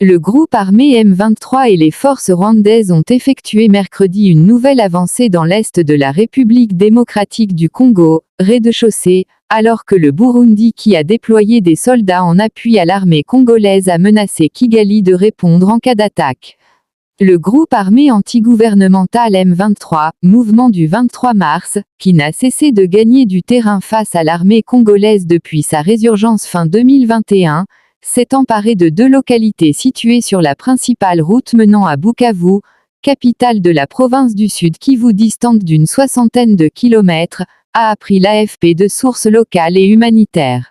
Le groupe armé M23 et les forces rwandaises ont effectué mercredi une nouvelle avancée dans l'est de la République démocratique du Congo, rez-de-chaussée, alors que le Burundi qui a déployé des soldats en appui à l'armée congolaise a menacé Kigali de répondre en cas d'attaque. Le groupe armé antigouvernemental M23, mouvement du 23 mars, qui n'a cessé de gagner du terrain face à l'armée congolaise depuis sa résurgence fin 2021, s'est emparé de 2 localités situées sur la principale route menant à Bukavu, capitale de la province du Sud Kivu distante d'une 60aine de kilomètres, a appris l'AFP de sources locales et humanitaires.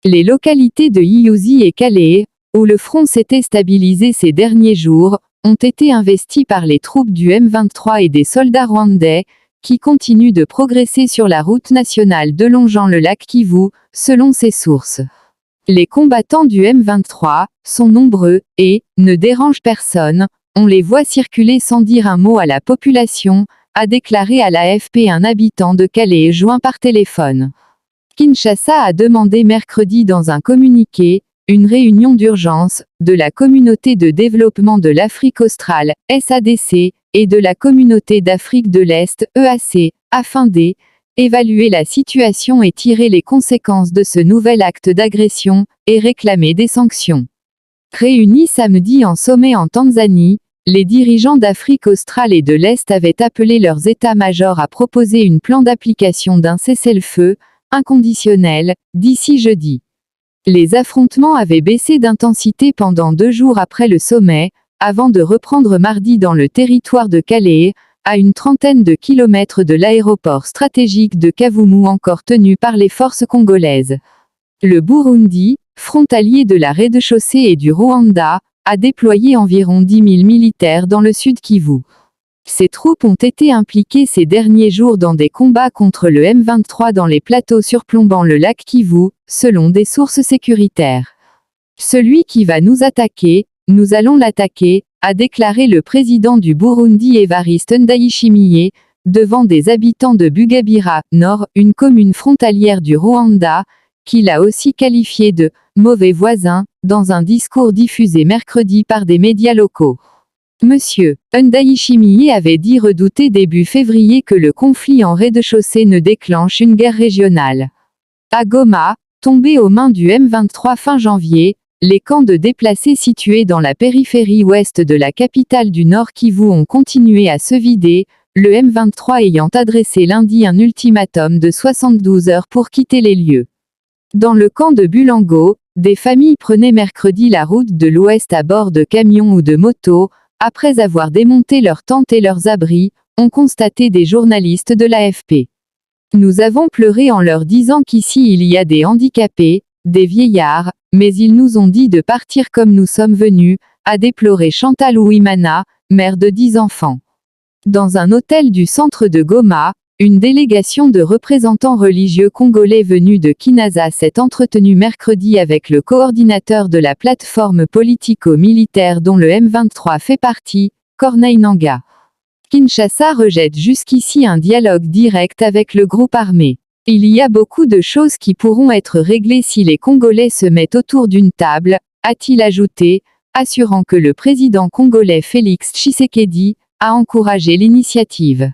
Les localités de Iyuzi et Calais, où le front s'était stabilisé ces derniers jours, ont été investies par les troupes du M23 et des soldats rwandais, qui continuent de progresser sur la route nationale longeant le lac Kivu, selon ces sources. Les combattants du M23 sont nombreux et ne dérangent personne, on les voit circuler sans dire un mot à la population, a déclaré à l'AFP un habitant de Calais joint par téléphone. Kinshasa a demandé mercredi dans un communiqué une réunion d'urgence de la Communauté de développement de l'Afrique australe, SADC, et de la Communauté d'Afrique de l'Est, EAC, afin d'évaluer la situation et tirer les conséquences de ce nouvel acte d'agression, et réclamer des sanctions. Réunis samedi en sommet en Tanzanie, les dirigeants d'Afrique australe et de l'Est avaient appelé leurs états-majors à proposer un plan d'application d'un cessez-le-feu, inconditionnel, d'ici jeudi. Les affrontements avaient baissé d'intensité pendant 2 jours après le sommet, avant de reprendre mardi dans le territoire de Calais, à une 30aine de kilomètres de l'aéroport stratégique de Kavumu encore tenu par les forces congolaises. Le Burundi, frontalier de la rez-de-chaussée et du Rwanda, a déployé environ 10 000 militaires dans le sud Kivu. Ces troupes ont été impliquées ces derniers jours dans des combats contre le M23 dans les plateaux surplombant le lac Kivu, selon des sources sécuritaires. Celui qui va nous attaquer, nous allons l'attaquer, a déclaré le président du Burundi Evariste Ndayishimiye, devant des habitants de Bugabira, Nord, une commune frontalière du Rwanda, qu'il a aussi qualifié de « mauvais voisin » dans un discours diffusé mercredi par des médias locaux. Monsieur Ndayishimiye avait dit redouter début février que le conflit en rez-de-chaussée ne déclenche une guerre régionale. À Goma, tombé aux mains du M23 fin janvier, les camps de déplacés situés dans la périphérie ouest de la capitale du Nord Kivu ont continué à se vider, le M23 ayant adressé lundi un ultimatum de 72 heures pour quitter les lieux. Dans le camp de Bulango, des familles prenaient mercredi la route de l'ouest à bord de camions ou de motos, après avoir démonté leurs tentes et leurs abris, ont constaté des journalistes de l'AFP. Nous avons pleuré en leur disant qu'ici il y a des handicapés, des vieillards, mais ils nous ont dit de partir comme nous sommes venus, a déploré Chantal Ouimana, mère de 10 enfants. Dans un hôtel du centre de Goma, une délégation de représentants religieux congolais venus de Kinshasa s'est entretenue mercredi avec le coordinateur de la plateforme politico-militaire dont le M23 fait partie, Corneille Nangaa. Kinshasa rejette jusqu'ici un dialogue direct avec le groupe armé. Il y a beaucoup de choses qui pourront être réglées si les Congolais se mettent autour d'une table, a-t-il ajouté, assurant que le président congolais Félix Tshisekedi a encouragé l'initiative.